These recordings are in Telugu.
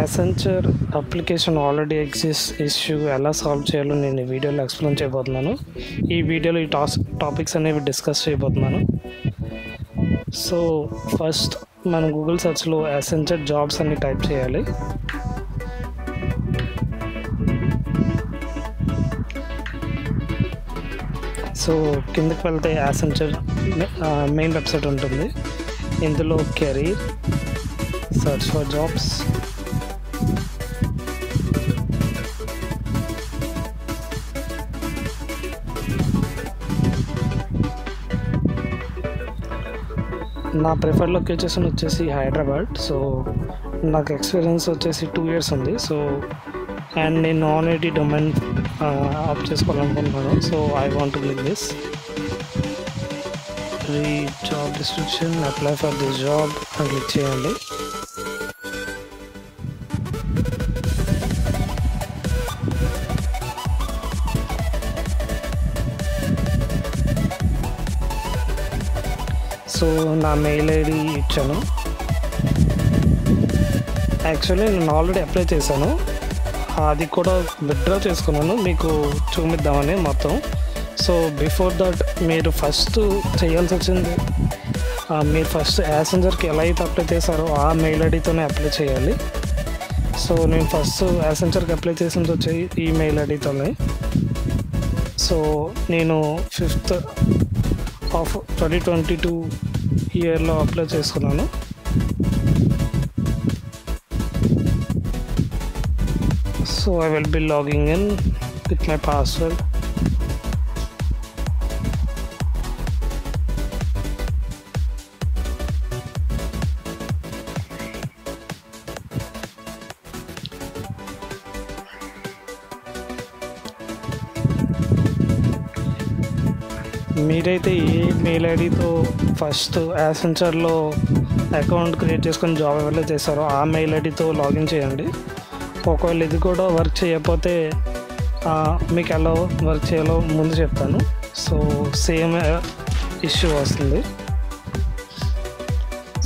యాసెంచర్ అప్లికేషన్ ఆల్రెడీ ఎగ్జిస్ట్ ఇష్యూ ఎలా సాల్వ్ చేయాలో నేను ఈ వీడియోలో ఎక్స్ప్లెయిన్ చేయబోతున్నాను. ఈ వీడియోలో ఈ టాపిక్స్ అనేవి డిస్కస్ చేయబోతున్నాను. సో ఫస్ట్ మనం గూగుల్ సెర్చ్లో యాసెంచర్ జాబ్స్ అని టైప్ చేయాలి. సో కిందకి వెళ్తే యాసెంచర్ మెయిన్ వెబ్సైట్ ఉంటుంది. ఇందులో కెరీర్, search for jobs, నా ప్రిఫర్డ్ లొకేషన్ వచ్చేసి హైదరాబాద్. సో నాకు ఎక్స్పీరియన్స్ వచ్చేసి 2 years ఉంది. సో అండ్ నేను నాన్ ఐటీ డొమైన్ ఆప్ చేసుకోవాలనుకుంటున్నాను. So I want to click this read job description, apply for this job అని క్లిక్ చేయండి. సో నా మెయిల్ ఐడి ఇచ్చాను. యాక్చువల్లీ నేను ఆల్రెడీ అప్లై చేశాను, అది కూడా విత్డ్రా చేసుకున్నాను, మీకు చూపిద్దామని మొత్తం. సో బిఫోర్ దట్ మీరు ఫస్ట్ చేయాల్సి వచ్చింది, మీరు ఫస్ట్ యాసెంచర్కి ఎలా అయితే అప్లై చేశారో ఆ మెయిల్ ఐడితోనే అప్లై చేయాలి. సో నేను ఫస్ట్ యాసెంచర్కి అప్లై చేసింది వచ్చి ఈ మెయిల్ ఐడితోనే. సో నేను 5th of 2022 ఇయర్లో అప్లై చేసుకున్నాను. So I will be logging in with my password. మీరైతే ఏ మెయిల్ ఐడితో ఫస్ట్ యాసెంచర్లో అకౌంట్ క్రియేట్ చేసుకొని జాబ్ ఎవరైతే చేస్తారో ఆ మెయిల్ ఐడితో లాగిన్ చేయండి. ఒకవేళ ఇది కూడా వర్క్ చేయకపోతే మీకు ఎలా వర్క్ చేయాలో ముందు చెప్తాను. సో సేమ్ ఇష్యూ వస్తుంది.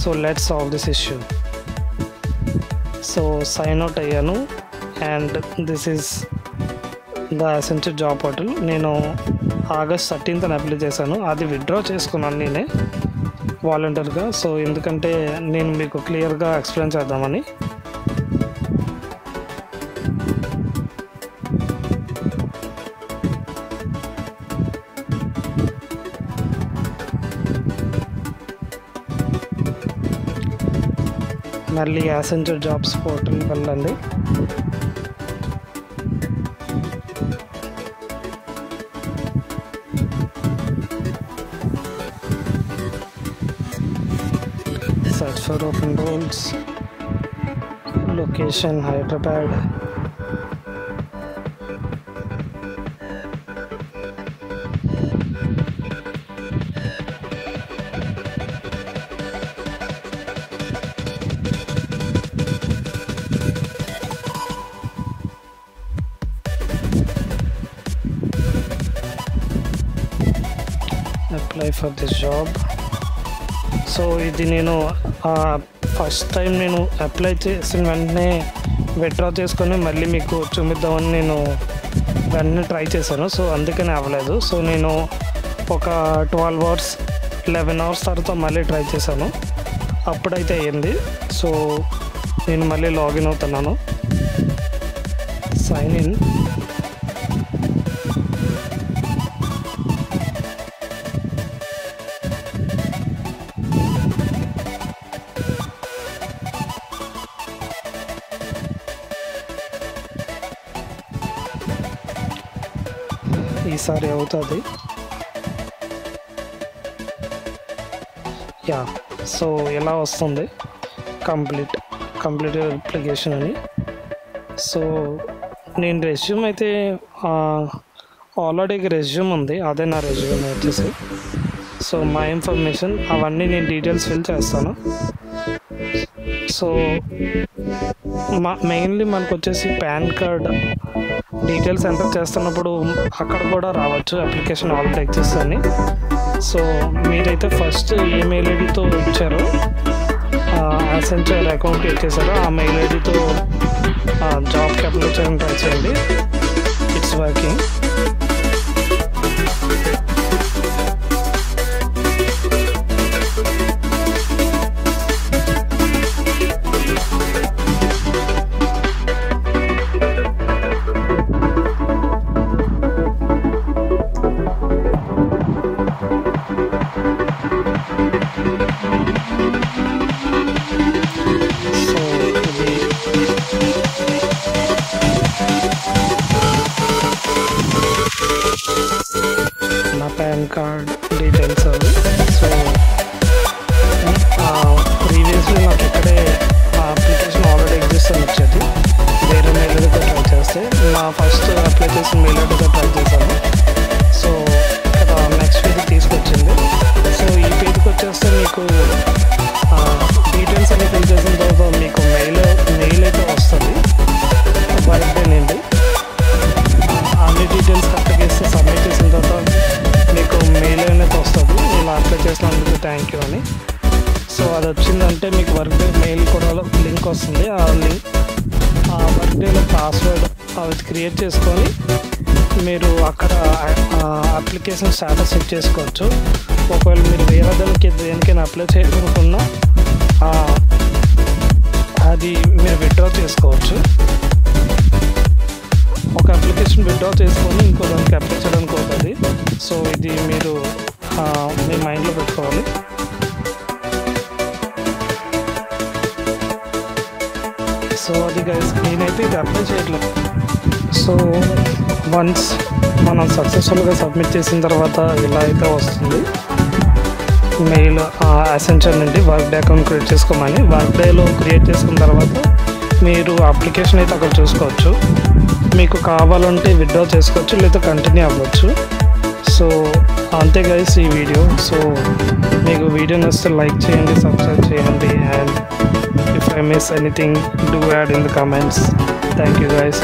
So let's solve this issue. So sign out అయ్యాను and this is the Accenture job portal. నేను August 13th అప్లై చేశాను. అది విత్డ్రా చేసుకున్నాను నేనే వాలంటీర్గా. సో ఎందుకంటే నేను మీకు క్లియర్గా ఎక్స్ప్లెయిన్ చేద్దామని. మళ్ళీ యాసెంచర్ జాబ్స్ పోర్టల్కి వెళ్ళండి. Search for open roles, location Hyderabad, apply for this job. So ఇది నేను ఫస్ట్ టైం నేను అప్లై చేసిన వెంటనే విత్డ్రా చేసుకొని మళ్ళీ మీకు చూపిద్దామని నేను వెంటనే ట్రై చేశాను. సో అందుకని అవ్వలేదు. సో నేను ఒక 12 hours 11 hours తర్వాత మళ్ళీ ట్రై చేశాను, అప్పుడైతే అయ్యింది. సో నేను మళ్ళీ లాగిన్ అవుతున్నాను. Sign in. ఈసారి అవుతుంది. యా, సో ఎలా వస్తుంది కంప్లీట్ అప్లికేషన్ అని. సో నేను రెజ్యూమ్ అయితే ఆల్రెడీ రెజ్యూమ్ ఉంది, అదే నా రెజ్యూమ్ వచ్చేసి. సో మా ఇన్ఫర్మేషన్ అవన్నీ నేను డీటెయిల్స్ ఫిల్ చేస్తాను. సో మెయిన్లీ మనకు వచ్చేసి పాన్ కార్డ్ డీటెయిల్స్ ఎంటర్ చేస్తున్నప్పుడు అక్కడ కూడా రావచ్చు అప్లికేషన్ ఆల్రెడీ ఎగ్జిస్ట్ అని. సో మీరైతే ఫస్ట్ ఏ మెయిల్ ఐడితో ఇచ్చారో యాసెంచర్ అకౌంట్ క్రియేట్ చేశారో ఆ మెయిల్ ఐడితో జాబ్కి అప్లై చేయడం ట్రై చేయండి. It's working. నా పాన్ కార్డ్ డీటెయిల్స్ అవి. సో ప్రీవియస్లీ నాకు ఇక్కడే అప్లికేషన్ ఆల్రెడీ ఎగ్జిస్ట్ అని వచ్చేది. వేరే మెయిల్ ఐడితో ట్రై చేస్తే నా ఫస్ట్ అప్లై చేసిన మెయిల్ ఐడితో ట్రై చేశాను. సో ఇక్కడ నెక్స్ట్ పేజ్కి తీసుకొచ్చింది. సో ఈ పేజ్కి వచ్చేస్తే మీకు డీటెయిల్స్ అన్ని ఫిల్ చేసిన తర్వాత మీకు మెయిల్ అయితే వస్తుంది వర్క్ డే నుండి. అన్ని డీటెయిల్స్ కరెక్ట్గా ఇస్తే సబ్మిట్ చేసిన తర్వాత మీకు మెయిల్ అనేది వస్తుంది, ఇలా అప్లై చేసినందుకు థ్యాంక్ యూ అని. సో అది వచ్చిందంటే మీకు వర్క్ డే మెయిల్ కూడా లింక్ వస్తుంది. ఆ వర్క్ డేలో పాస్వర్డ్ అవి క్రియేట్ చేసుకొని మీరు అక్కడ అప్లికేషన్ స్టేటస్ చెక్ చేసుకోవచ్చు. ఒకవేళ మీరు వేరే దేనికైనా అప్లై చేయకుండా అది మీరు విత్డ్రా చేసుకోవచ్చు. ఒక అప్లికేషన్ విత్డ్రా చేసుకొని ఇంకో దానికి అప్లై చేయడానికి అవుతుంది. సో ఇది మీరు మీ మైండ్లో పెట్టుకోవాలి. సో అది గైస్, నేనైతే ఇది అప్లై చేయట్లేదు. సో వన్స్ మనం సక్సెస్ఫుల్గా సబ్మిట్ చేసిన తర్వాత ఇలా అయితే వస్తుంది మెయిల్ అసెన్షియల్ నుండి వర్క్ డే అకౌంట్ క్రియేట్ చేసుకోమని. వర్క్ డేలో క్రియేట్ చేసుకున్న తర్వాత మీరు అప్లికేషన్ అయితే అక్కడ చూసుకోవచ్చు. మీకు కావాలంటే విత్డ్రా చేసుకోవచ్చు, లేదా కంటిన్యూ అవ్వచ్చు. సో అంతే గైస్ ఈ వీడియో. సో మీకు వీడియో నచ్చితే లైక్ చేయండి, సబ్స్క్రైబ్ చేయండి, and if I miss anything do add in the comments. Thank you guys.